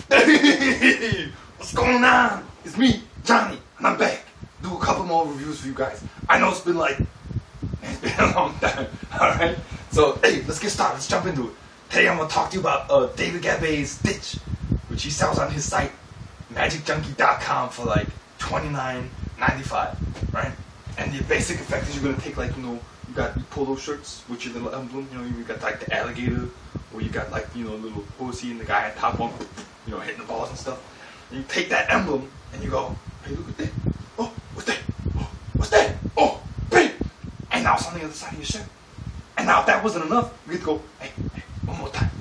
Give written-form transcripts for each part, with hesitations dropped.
Hey, what's going on? It's me, Johnny, and I'm back. Do a couple more reviews for you guys. I know it's been a long time. Alright? So, hey, let's get started. Let's jump into it. Today I'm going to talk to you about David Gabbay's Stitch, which he sells on his site, magicjunkie.com for like $29.95, right? And the basic effect is you're going to take you got polo shirts with your little emblem, you got like the alligator, or you got like, little pussy and the guy at top one, hitting the balls and stuff. And you take that emblem and you go, hey, look at that. Oh, what's that? Oh, what's that? Oh, bang! And now it's on the other side of your shirt. And now if that wasn't enough, you get to go, hey, one more time.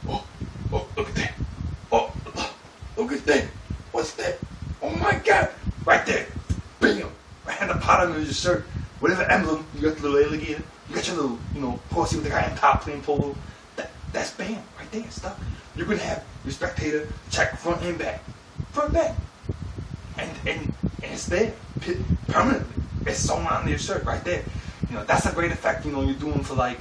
Oh, look at that. Oh, look at that. What's that? Oh my God. Right there. Bam. Right on the bottom of your shirt. Whatever emblem, you got the little alligator, you got your little, horsey with the guy on top playing polo. That's bam, right there, stuff. You're gonna have your spectator check front and back. Front back. And it's there. Permanently. It's sewn on your shirt right there. That's a great effect, you're doing for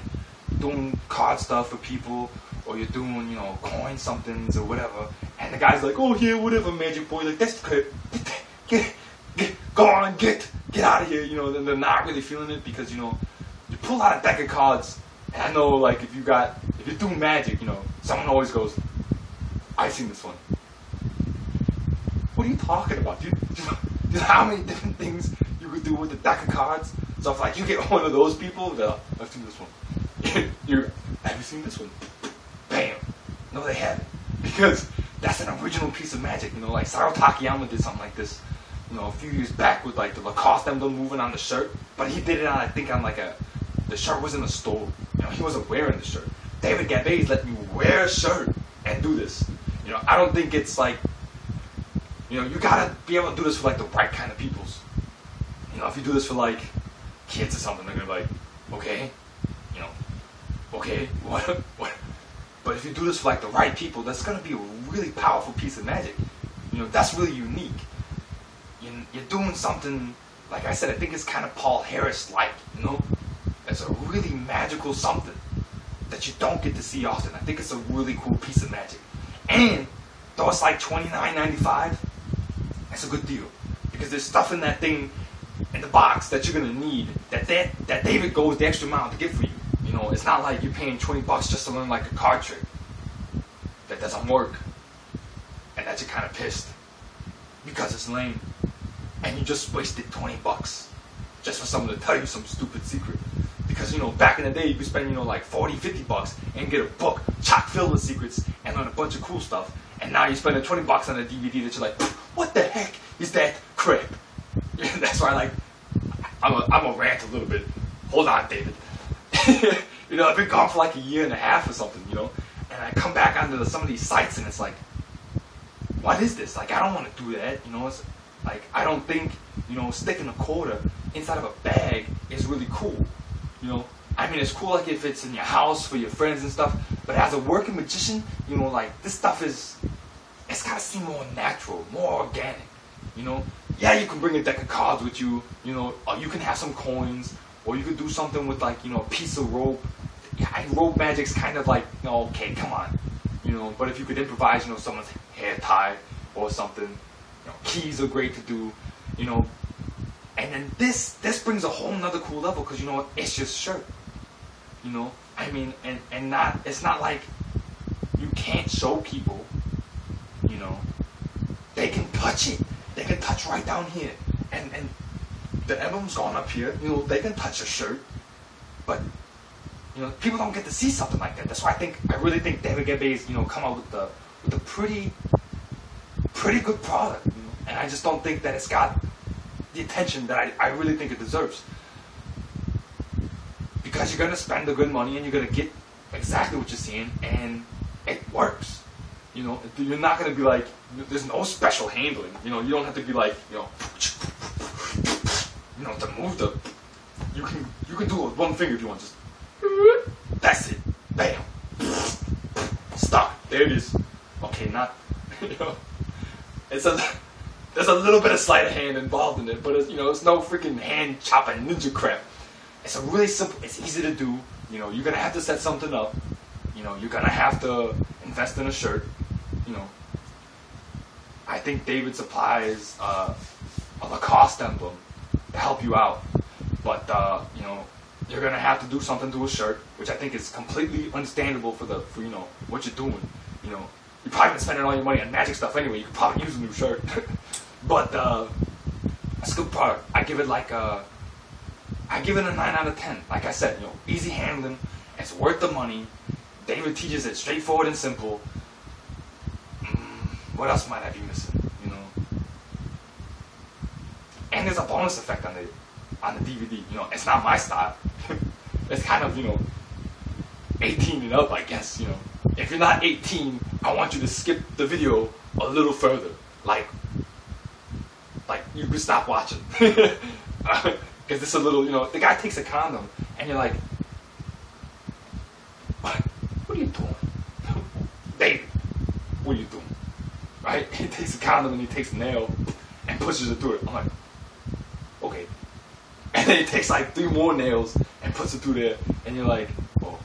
doing card stuff for people, or you're doing, coin somethings or whatever. And the guy's like, oh yeah, whatever, magic boy, like that's good. Go on, get out of here, then they're not really feeling it because, you pull out a deck of cards, and I know, like, if you're doing magic, someone always goes, I've seen this one. What are you talking about? Do you know how many different things you could do with a deck of cards? So if, like, you get one of those people, I've seen this one. Have you seen this one? Bam. No, they haven't. Because that's an original piece of magic, like Saro Takayama did something like this. A few years back with like the Lacoste emblem moving on the shirt, but he did it on, I think, on like the shirt was in the store. He wasn't wearing the shirt. David Gabbay let me wear a shirt and do this. I don't think it's like, you gotta be able to do this for like the right kind of peoples. If you do this for like kids or something, they're gonna be like, okay, okay, what? But if you do this for like the right people, that's gonna be a really powerful piece of magic. That's really unique. You're doing something, like I said, I think it's kind of Paul Harris-like, It's a really magical something that you don't get to see often. I think it's a really cool piece of magic. And, though it's like $29.95, it's a good deal. Because there's stuff in that thing, in the box, that you're going to need, that David goes the extra mile to get for you. It's not like you're paying $20 just to learn like a card trick that doesn't work, and that you're kind of pissed because it's lame. And you just wasted $20 just for someone to tell you some stupid secret. Because, back in the day, you could spend, like $40, $50 and get a book chock filled with secrets and learn a bunch of cool stuff. And now you're spending $20 on a DVD that you're like, what the heck is that crap? That's why, I'm a rant a little bit. Hold on, David. I've been gone for like a year and a half or something, and I come back onto some of these sites and it's like, what is this? Like, I don't want to do that, It's like, I don't think, sticking a quarter inside of a bag is really cool, I mean, it's cool like if it's in your house for your friends and stuff, but as a working magician, like, this stuff it's gotta seem more natural, more organic, Yeah, you can bring a deck of cards with you, or you can have some coins, or you could do something with like, a piece of rope. Yeah, rope magic's kind of like, okay, come on, but if you could improvise, someone's hair tie or something, keys are great to do, and then this brings a whole nother cool level because it's just shirt, I mean, and it's not like you can't show people, they can touch it, they can touch right down here, and the emblem's gone up here, they can touch a shirt, but people don't get to see something like that. That's why I really think David Gabbay's come out with a pretty good product, and I just don't think that it's got the attention that I really think it deserves. Because you're gonna spend the good money and you're gonna get exactly what you're seeing, and it works. You're not gonna be like, there's no special handling. You don't have to be like, to move the. You can do it with one finger if you want. Just that's it. Bam. Stop. There it is. Okay, not. There's a little bit of sleight of hand involved in it, but it's no freaking hand chopping ninja crap. It's a really simple. It's easy to do. You're gonna have to set something up. You're gonna have to invest in a shirt. I think David supplies a Lacoste emblem to help you out. But, you know, you're going to have to do something to a shirt, which I think is completely understandable for you know, what you're doing. You know, you're probably been spending all your money on Magic stuff anyway. You could probably use a new shirt. But, it's a good product. I give it like I give it a 9 out of 10. Like I said, you know, easy handling. It's worth the money. David teaches it straightforward and simple. What else might I be missing? You know, and there's a bonus effect on the DVD. You know, it's not my style. It's kind of, you know, 18 and up, I guess. You know, if you're not 18, I want you to skip the video a little further. Like you could stop watching. Because it's a little, you know, the guy takes a condom, and you're like, what are you doing? David, what are you doing? Right? He takes a condom and he takes a nail and pushes it through it. I'm like, okay. And then he takes like 3 more nails and puts it through there, and you're like, well,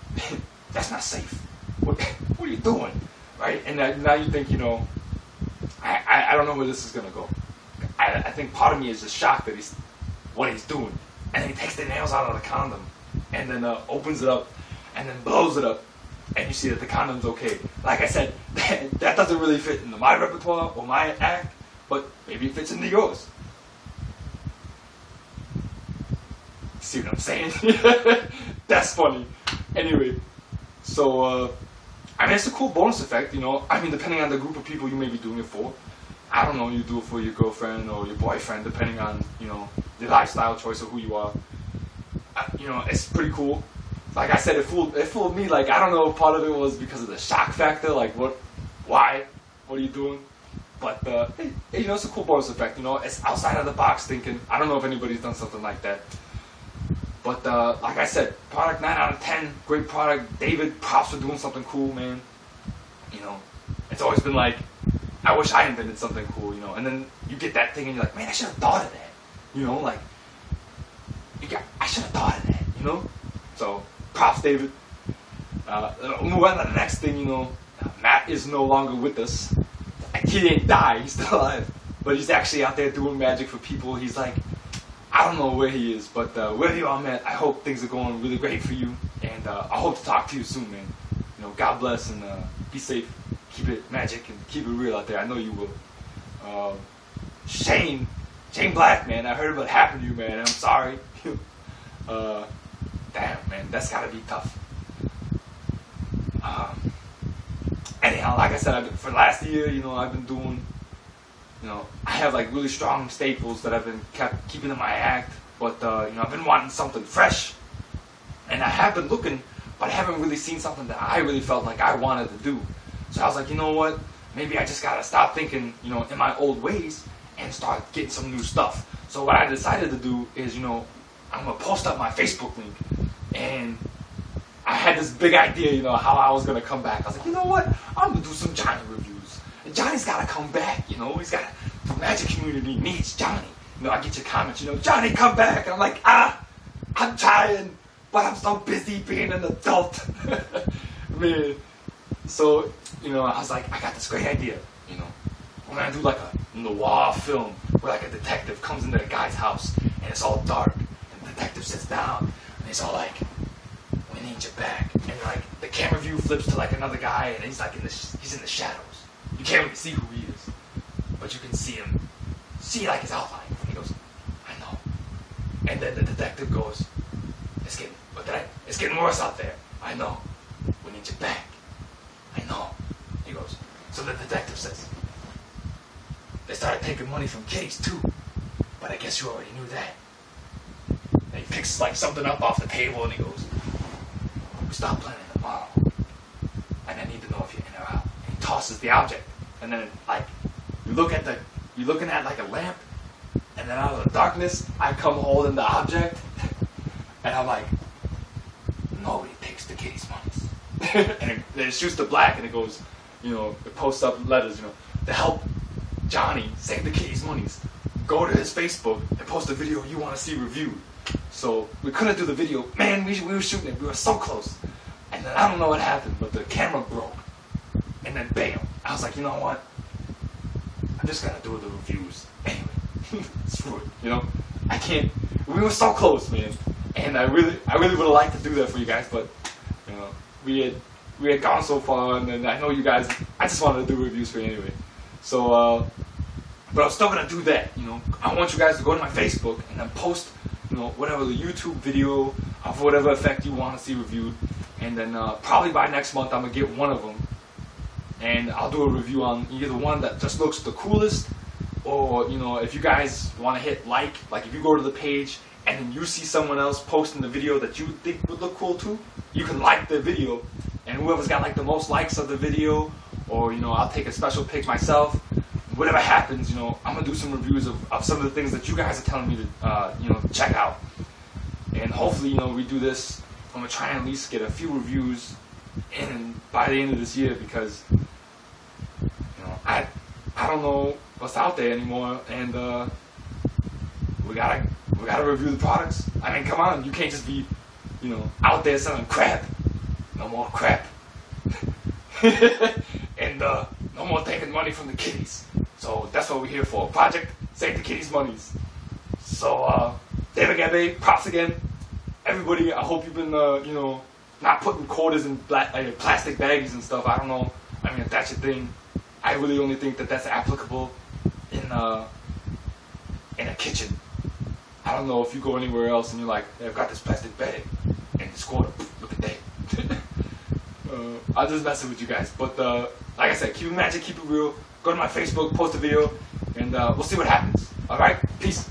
that's not safe. What are you doing? Right? And now you think, you know, I don't know where this is going to go. I think part of me is just shocked that what he's doing. And then he takes the nails out of the condom and then opens it up and then blows it up, and you see that the condom's okay. Like I said, that doesn't really fit into my repertoire or my act, but maybe it fits into yours. See what I'm saying? That's funny. Anyway, so I mean, it's a cool bonus effect, you know. I mean, depending on the group of people you may be doing it for. I don't know, you do it for your girlfriend or your boyfriend, depending on, you know, the lifestyle choice of who you are. You know, it's pretty cool. Like I said, it fooled me. Like, I don't know if part of it was because of the shock factor. Like, why? What are you doing? But, hey, you know, it's a cool bonus effect, you know. It's outside of the box thinking. I don't know if anybody's done something like that. But, like I said, product 9 out of 10. Great product. David, props for doing something cool, man. You know, it's always been like, I wish I invented something cool, you know. And then you get that thing and you're like, man, I should have thought of that. You know, like, I should have thought of that, you know. So, props, David. Move on to the next thing, you know. Matt is no longer with us. He didn't die, he's still alive. But he's actually out there doing magic for people. He's like, I don't know where he is, but wherever you are, Matt, I hope things are going really great for you. And I hope to talk to you soon, man. You know, God bless and be safe. Keep it magic and keep it real out there. I know you will. Shane Black, man. I heard what happened to you, man. I'm sorry. Damn, man. That's gotta be tough. Anyhow, like I said, for last year, you know, I've been doing, you know, I have like really strong staples that I've been keeping in my act. But, you know, I've been wanting something fresh. And I have been looking, but I haven't really seen something that I really felt like I wanted to do. So I was like, you know what? Maybe I just gotta stop thinking, you know, in my old ways and start getting some new stuff. So what I decided to do is, you know, I'm gonna post up my Facebook link. And I had this big idea, you know, how I was gonna come back. I was like, you know what? I'm gonna do some Johnny reviews. And Johnny's gotta come back, you know. The magic community needs Johnny. You know, I get your comments, you know, Johnny, come back. And I'm like, I'm trying, but I'm so busy being an adult. Man. So, you know, I was like, I got this great idea, you know. We're gonna do like a noir film where like a detective comes into the guy's house and it's all dark. And the detective sits down and he's all like, we need you back. And like the camera view flips to like another guy and he's like he's in the shadows. You can't really see who he is, but you can see like his outline. And he goes, I know. And then the detective goes, it's getting worse out there. I know. We need you back. I know. He goes, so the detective says, they started taking money from kids too, but I guess you already knew that. And he picks like something up off the table and he goes, we start planning tomorrow, and I need to know if you're in or out. And he tosses the object, and then like you're looking at like a lamp, and then out of the darkness I come holding the object, and I'm like, nobody takes the kitty's monies. And then it shoots to black and it goes, you know, it posts up letters, you know, to help Johnny save the kitty's monies. Go to his Facebook and post a video you want to see reviewed. So we couldn't do the video. Man, we were shooting it. We were so close. And then I don't know what happened, but the camera broke. And then bam. I was like, you know what? I'm just gonna do the reviews anyway. Screw it, you know. I can't. We were so close, man, and I really would have liked to do that for you guys, but you know, we had gone so far, and then I know you guys. I just wanted to do reviews for you anyway. So, but I'm still gonna do that. You know, I want you guys to go to my Facebook and then post, you know, whatever the YouTube video of whatever effect you want to see reviewed, and then probably by next month I'm gonna get one of them, and I'll do a review on either one that just looks the coolest, or you know, if you guys want to hit like if you go to the page and then you see someone else posting the video that you think would look cool too, you can like the video, and whoever's got like the most likes of the video, or you know, I'll take a special pic myself. Whatever happens, you know, I'm gonna do some reviews of some of the things that you guys are telling me to you know, check out, and hopefully, you know, we do this. I'm gonna try and at least get a few reviews in by the end of this year, because you know, I don't know what's out there anymore, and we gotta review the products. I mean, come on, you can't just be, you know, out there selling crap. No more crap. And no more taking money from the kiddies. So that's what we're here for. Project Save the Kiddies Monies. So David Gabbay, props again. Everybody, I hope you've been you know, not putting quarters in plastic baggies and stuff. I don't know. I mean, if that's your thing, I really only think that that's applicable in a kitchen. I don't know if you go anywhere else and you're like, hey, I've got this plastic bag and this quarter. Look at that. I'll just messing with you guys. But like I said, keep it magic, keep it real. Go to my Facebook, post a video, and we'll see what happens. Alright? Peace.